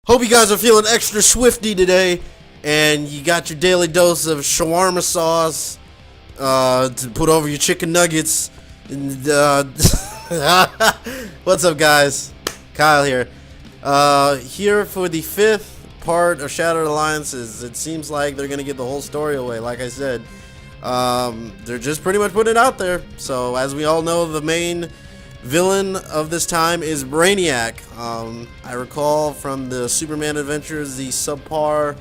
Hope you guys are feeling extra swifty today, and you got your daily dose of shawarma sauce to put over your chicken nuggets. And, what's up, guys? Kyle here. Here for the fifth part of Shattered Alliances. It seems like they're gonna give the whole story away. Like I said, they're just pretty much putting it out there. So as we all know, the main villain of this time is Brainiac. I recall from the Superman Adventures, the subpar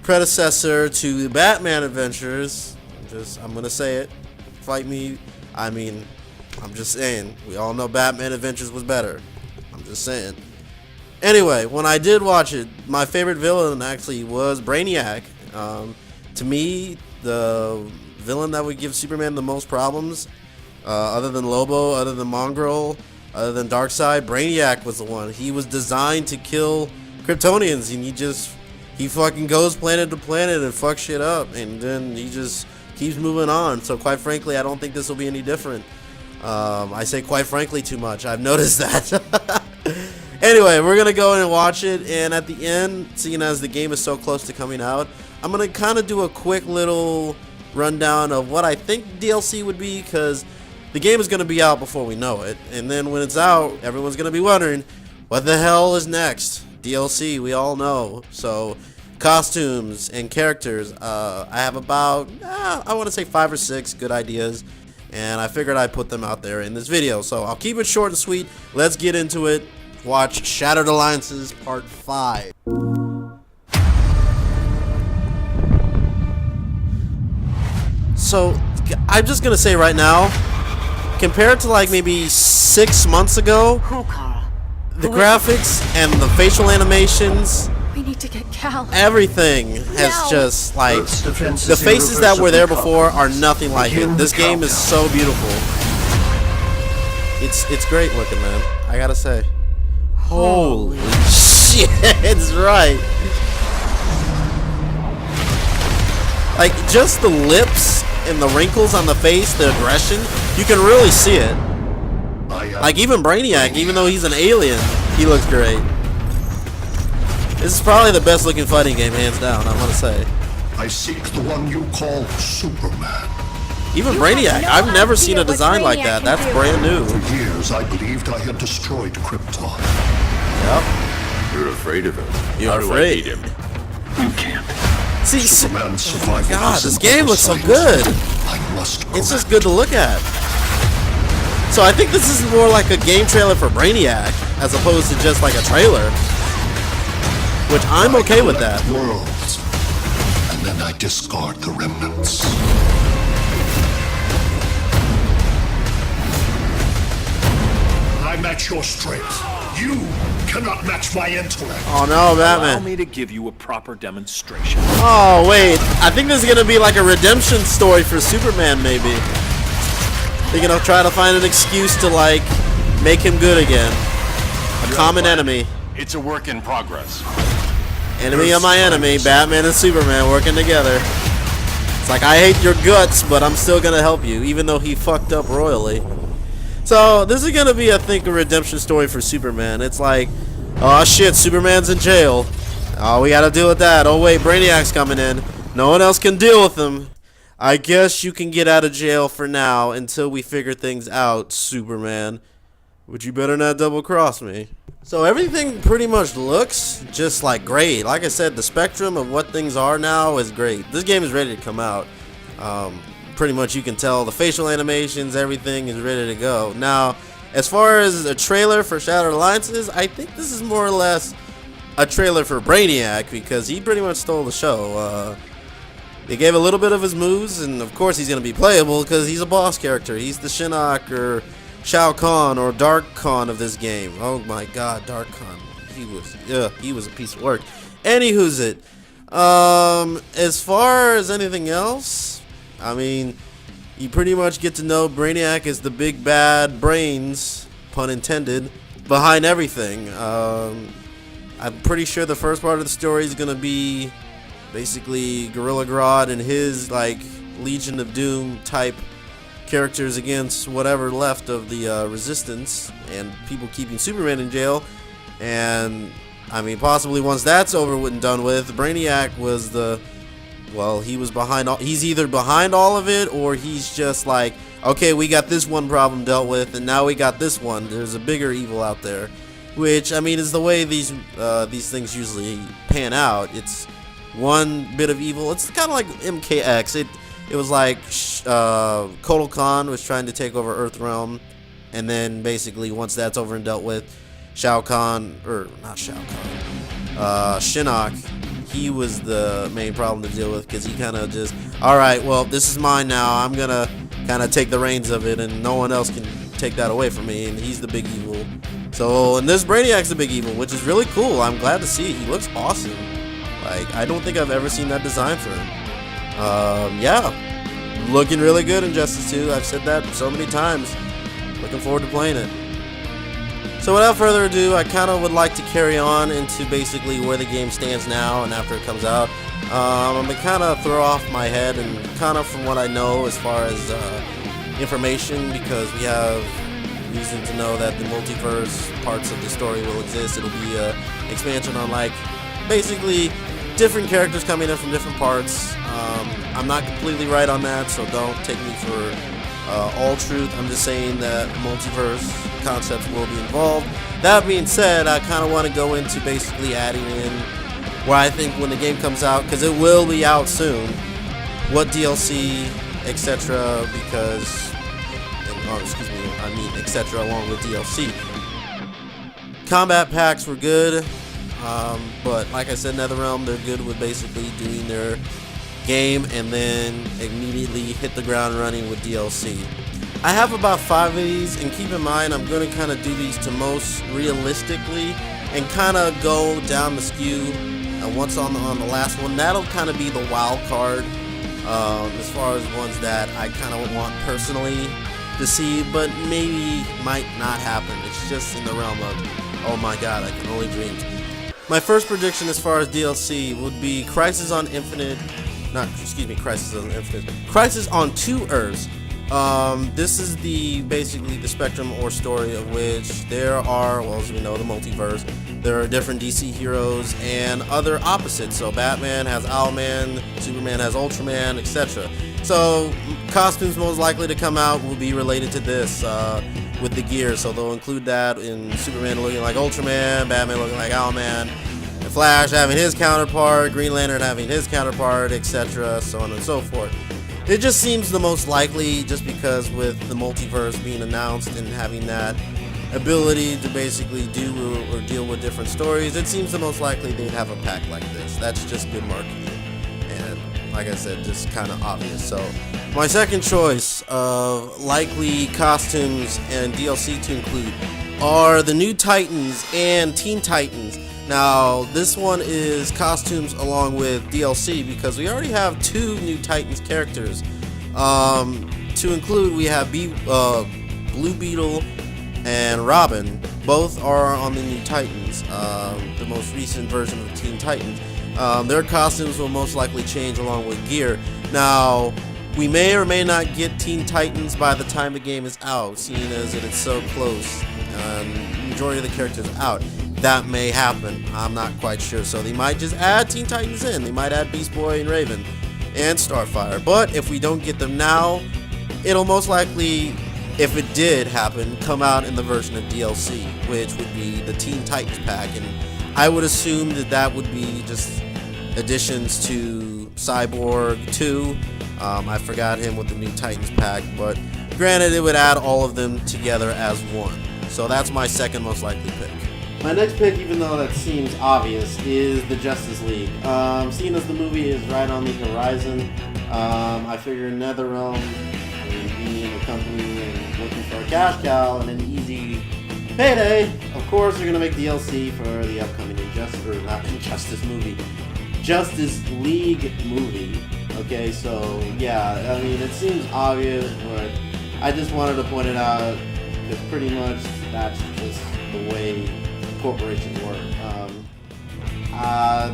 predecessor to the Batman Adventures. I'm gonna say it. Fight me. I mean, I'm just saying. We all know Batman Adventures was better. I'm just saying. Anyway, when I did watch it, my favorite villain actually was Brainiac. To me, the villain that would give Superman the most problems, other than Lobo, other than Mongrel, other than Darkseid, Brainiac was the one. He was designed to kill Kryptonians, and he fucking goes planet to planet and fucks shit up, and then he just keeps moving on. So quite frankly, I don't think this will be any different. I say quite frankly too much. I've noticed that. Anyway, we're gonna go in and watch it, and at the end, seeing as the game is so close to coming out, I'm gonna kind of do a quick little rundown of what I think DLC would be, because the game is gonna be out before we know it, and then when it's out, everyone's gonna be wondering what the hell is next. DLC, we all know. So costumes and characters, I have about I want to say 5 or 6 good ideas, and I figured I'd put them out there in this video. So I'll keep it short and sweet. Let's get into it. Watch Shattered Alliances Part 5. So I'm just gonna say right now, compared to like maybe 6 months ago, the graphics and the facial animations, we need to get Cal. Everything has just like the faces that were there before are nothing like it. This game is so beautiful. It's great looking, man. I gotta say. Holy shit! It's right. Like just the lips and the wrinkles on the face, the aggression, you can really see it. Like even Brainiac, even though he's an alien, he looks great. This is probably the best looking fighting game, hands down, I want to say. I seek the one you call Superman. Even Brainiac, I've never seen a design like that. That's brand new. For years, I believed I had destroyed Krypton. Yep. You're afraid of him. You're afraid. Him. You can't. See, Superman's survival. God, this game looks so good. I must. It's just good to look at. So I think this is more like a game trailer for Brainiac, as opposed to just like a trailer. Which I'm okay with that. Worlds, and then I discard the remnants. I match your strength. You cannot match my intellect. Oh no, Batman. Allow me to give you a proper demonstration. Oh wait, I think this is gonna be like a redemption story for Superman, maybe. They're gonna try to find an excuse to like make him good again. A common enemy. It's a work in progress. Enemy of my enemy, Batman and Superman working together. It's like, I hate your guts, but I'm still gonna help you, even though he fucked up royally. So this is gonna be, I think, a redemption story for Superman. It's like, oh shit, Superman's in jail. Oh, we gotta deal with that. Oh wait, Brainiac's coming in. No one else can deal with him. I guess you can get out of jail for now until we figure things out, Superman. But you better not double cross me. So everything pretty much looks just like great. Like I said, the spectrum of what things are now is great. This game is ready to come out. Pretty much you can tell the facial animations, everything is ready to go. Now, as far as a trailer for Shattered Alliances, I think this is more or less a trailer for Brainiac, because he pretty much stole the show. They gave a little bit of his moves, and of course he's going to be playable because he's a boss character. He's the Shinnok or Shao Kahn or Dark Kahn of this game. Oh my god, Dark Kahn. He was a piece of work. Anywho's it. As far as anything else, I mean, you pretty much get to know Brainiac as the big bad brains, pun intended, behind everything. I'm pretty sure the first part of the story is going to be basically Gorilla Grodd and his like Legion of Doom type characters against whatever left of the resistance and people keeping Superman in jail. And I mean, possibly once that's over and done with, Brainiac was he was behind he's either behind all of it, or he's just like, okay, we got this one problem dealt with, and now we got this one. There's a bigger evil out there, which, I mean, is the way these things usually pan out. It's one bit of evil. It's kind of like MKX. It was like Kotal Khan was trying to take over Earthrealm, and then basically once that's over and dealt with, Shinnok, he was the main problem to deal with, because he kind of just, all right, well, this is mine now. I'm gonna kind of take the reins of it, and no one else can take that away from me, and he's the big evil. So, and this Brainiac's the big evil, which is really cool. I'm glad to see. He looks awesome. Like, I don't think I've ever seen that design for him. Yeah, looking really good in Justice 2. I've said that so many times. Looking forward to playing it. So without further ado, I kind of would like to carry on into basically where the game stands now and after it comes out. I'm going to kind of throw off my head and kind of from what I know as far as information, because we have reason to know that the multiverse parts of the story will exist. It'll be an expansion on, like, basically different characters coming in from different parts. I'm not completely right on that, so don't take me for all truth. I'm just saying that multiverse concepts will be involved. That being said, I kind of want to go into basically adding in where I think when the game comes out, because it will be out soon, what DLC, etc., because, etc., along with DLC. Combat packs were good, but like I said, NetherRealm, they're good with basically doing their game and then immediately hit the ground running with DLC. I have about 5 of these, and keep in mind I'm going to kind of do these to most realistically and kind of go down the skew. And once on the last one, that'll kind of be the wild card as far as ones that I kind of want personally to see, but maybe might not happen. It's just in the realm of, oh my god, I can only dream. My first prediction as far as DLC would be Crisis on 2 Earths. This is basically the spectrum or story of which there are, well, as we know, the multiverse. There are different DC heroes and other opposites. So Batman has Owlman, Superman has Ultraman, etc. So costumes most likely to come out will be related to this with the gear. So they'll include that in Superman looking like Ultraman, Batman looking like Owlman, Flash having his counterpart, Green Lantern having his counterpart, etc., so on and so forth. It just seems the most likely, just because with the multiverse being announced and having that ability to basically do or deal with different stories, it seems the most likely they'd have a pack like this. That's just good marketing, and like I said, just kind of obvious. So my second choice of likely costumes and DLC to include are the New Titans and Teen Titans. Now, this one is costumes along with DLC, because we already have 2 New Titans characters. To include, we have Blue Beetle and Robin. Both are on the New Titans, the most recent version of Teen Titans. Their costumes will most likely change along with gear. Now, we may or may not get Teen Titans by the time the game is out, seeing as it's so close. The majority of the characters are out. That may happen. I'm not quite sure. So they might just add Teen Titans in. They might add Beast Boy and Raven and Starfire. But if we don't get them now, it'll most likely, if it did happen, come out in the version of DLC, which would be the Teen Titans pack. And I would assume that would be just additions to Cyborg 2. I forgot him with the New Titans pack, but granted, it would add all of them together as one. So that's my second most likely pick. My next pick, even though that seems obvious, is the Justice League. Seeing as the movie is right on the horizon, I figure NetherRealm, being a company and looking for a cash cow and an easy payday, of course they're going to make DLC for the upcoming Justice League movie. Okay, so yeah, I mean, it seems obvious, but I just wanted to point it out, because pretty much that's just the way corporations work.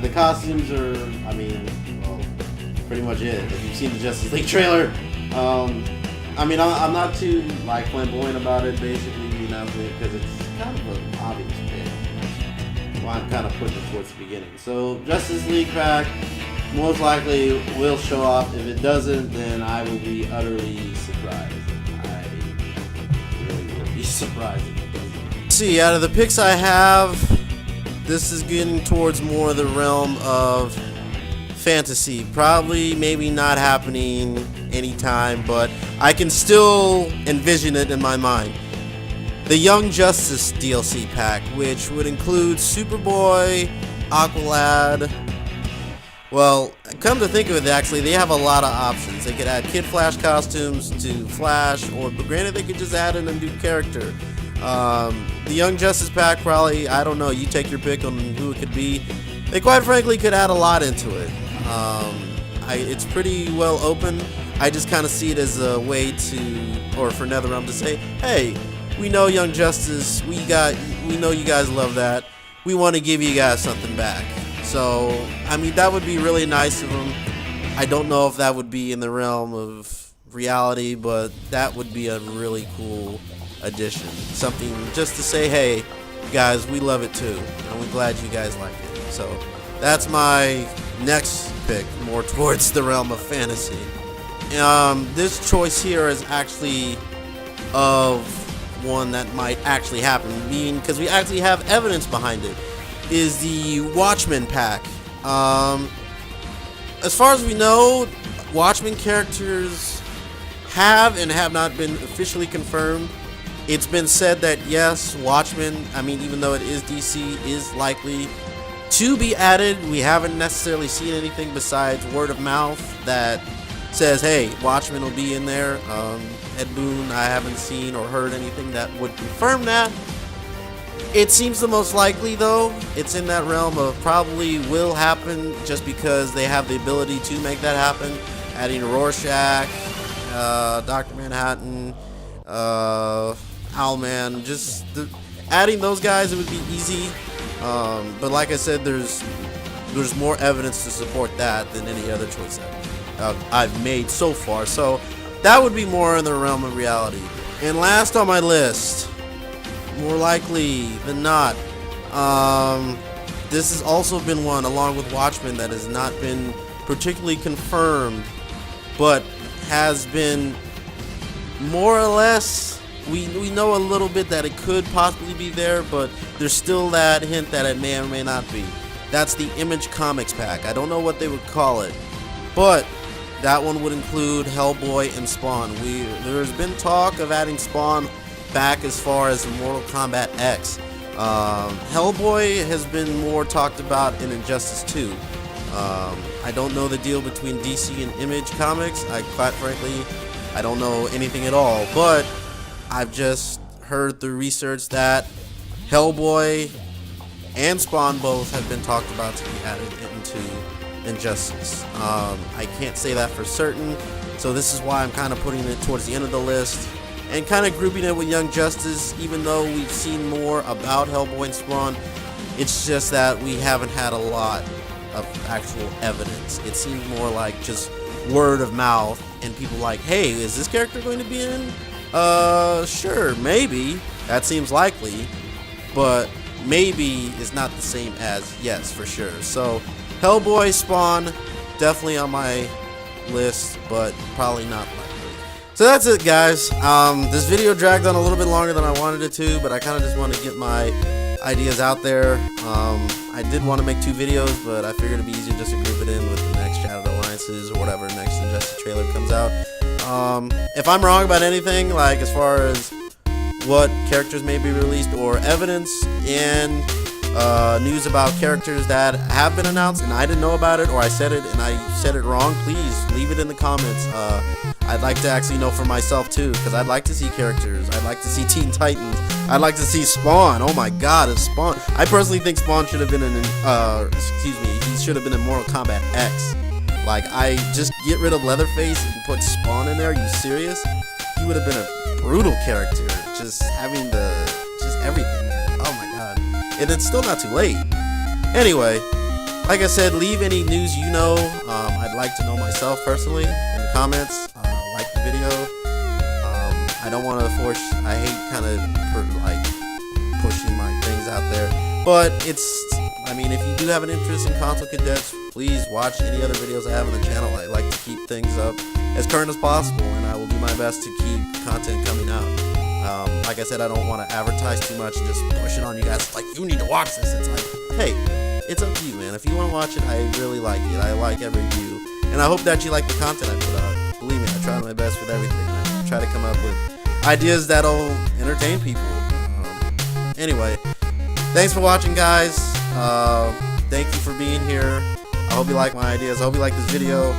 The costumes are, I mean, well, pretty much it. If you've seen the Justice League trailer, I mean, I'm not too flamboyant about it, basically, because it's kind of an obvious pick. why I'm kind of putting it towards the beginning. So Justice League pack most likely will show up. If it doesn't, then I will be utterly surprised. I really will be surprised if it doesn't. See, out of the picks I have, this is getting towards more the realm of fantasy. Probably, maybe not happening anytime, but I can still envision it in my mind. The Young Justice DLC pack, which would include Superboy, Aqualad. Well, come to think of it, actually, they have a lot of options. They could add Kid Flash costumes to Flash, or granted, they could just add in a new character. The Young Justice pack, probably, I don't know, you take your pick on who it could be. They quite frankly could add a lot into it. It's pretty well open. I just kind of see it as a way to, or for NetherRealm to say, hey, we know Young Justice, we know you guys love that. We want to give you guys something back. So, I mean, that would be really nice of them. I don't know if that would be in the realm of reality, but that would be a really cool addition. Something just to say, hey, guys, we love it too, and we're glad you guys like it. So, that's my next pick, more towards the realm of fantasy. This choice here is actually of one that might actually happen, because we actually have evidence behind it, is the Watchmen pack. As far as we know, Watchmen characters have and have not been officially confirmed. It's been said that yes, Watchmen, I mean, even though it is DC, is likely to be added. We haven't necessarily seen anything besides word of mouth that says, hey, Watchmen will be in there. Ed Boon, I haven't seen or heard anything that would confirm that. It seems the most likely, though. It's in that realm of probably will happen just because they have the ability to make that happen. Adding Rorschach, Dr. Manhattan, Owlman, just adding those guys, it would be easy. But like I said, there's more evidence to support that than any other choice that I've made so far. So that would be more in the realm of reality. And last on my list, more likely than not, this has also been one, along with Watchmen, that has not been particularly confirmed, but has been more or less, we know a little bit that it could possibly be there, but there's still that hint that it may or may not be. That's the Image Comics pack. I don't know what they would call it, but that one would include Hellboy and Spawn. There's been talk of adding Spawn back as far as Mortal Kombat X. Hellboy has been more talked about in Injustice 2. I don't know the deal between DC and Image Comics. Quite frankly, I don't know anything at all, but I've just heard through research that Hellboy and Spawn both have been talked about to be added into Injustice. I can't say that for certain, so this is why I'm kind of putting it towards the end of the list and kind of grouping it with Young Justice. Even though we've seen more about Hellboy and Spawn, it's just that we haven't had a lot of actual evidence. It seems more like just word of mouth and people like, hey, is this character going to be in? Sure, maybe. That seems likely, but maybe is not the same as yes, for sure. So Hellboy, Spawn, definitely on my list, but probably not likely. So that's it, guys. This video dragged on a little bit longer than I wanted it to, but I kind of just want to get my ideas out there. I did want to make 2 videos, but I figured it'd be easier just to group it in with the next Shattered Alliances or whatever next Injustice trailer comes out. If I'm wrong about anything, like as far as what characters may be released or evidence and news about characters that have been announced and I didn't know about it, or I said it and I said it wrong, please leave it in the comments. I'd like to actually know for myself too, because I'd like to see characters. I'd like to see Teen Titans. I'd like to see Spawn. Oh my god, it's Spawn. I personally think Spawn should have been in, he should have been in Mortal Kombat X. Like, I just get rid of Leatherface and put Spawn in there. Are you serious? He would have been a brutal character. Just having just everything. Oh my god. And it's still not too late. Anyway, like I said, leave any news you know. I'd like to know myself personally in the comments. Like the video. I don't want to force. I hate kind of like pushing my things out there, but it's I mean, if you do have an interest in console cadets, please watch any other videos I have on the channel. I like to keep things up as current as possible, and I will do my best to keep content coming out. Like I said, I don't want to advertise too much and just push it on you guys. It's like, you need to watch this. It's like, hey, it's up to you, man. If you want to watch it, I really like it. I like every view, and I hope that you like the content I put out. Believe me, I try my best with everything. I try to come up with ideas that'll entertain people. Anyway, thanks for watching, guys. Thank you for being here. I hope you like my ideas. I hope you like this video.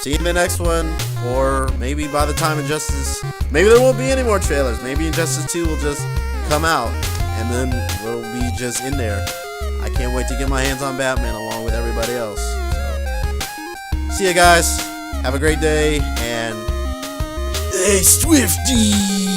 See you in the next one, or maybe by the time Injustice, maybe there won't be any more trailers. Maybe Injustice 2 will just come out, and then we'll be just in there. I can't wait to get my hands on Batman along with everybody else. So, see you guys. Have a great day, and hey, Swifty!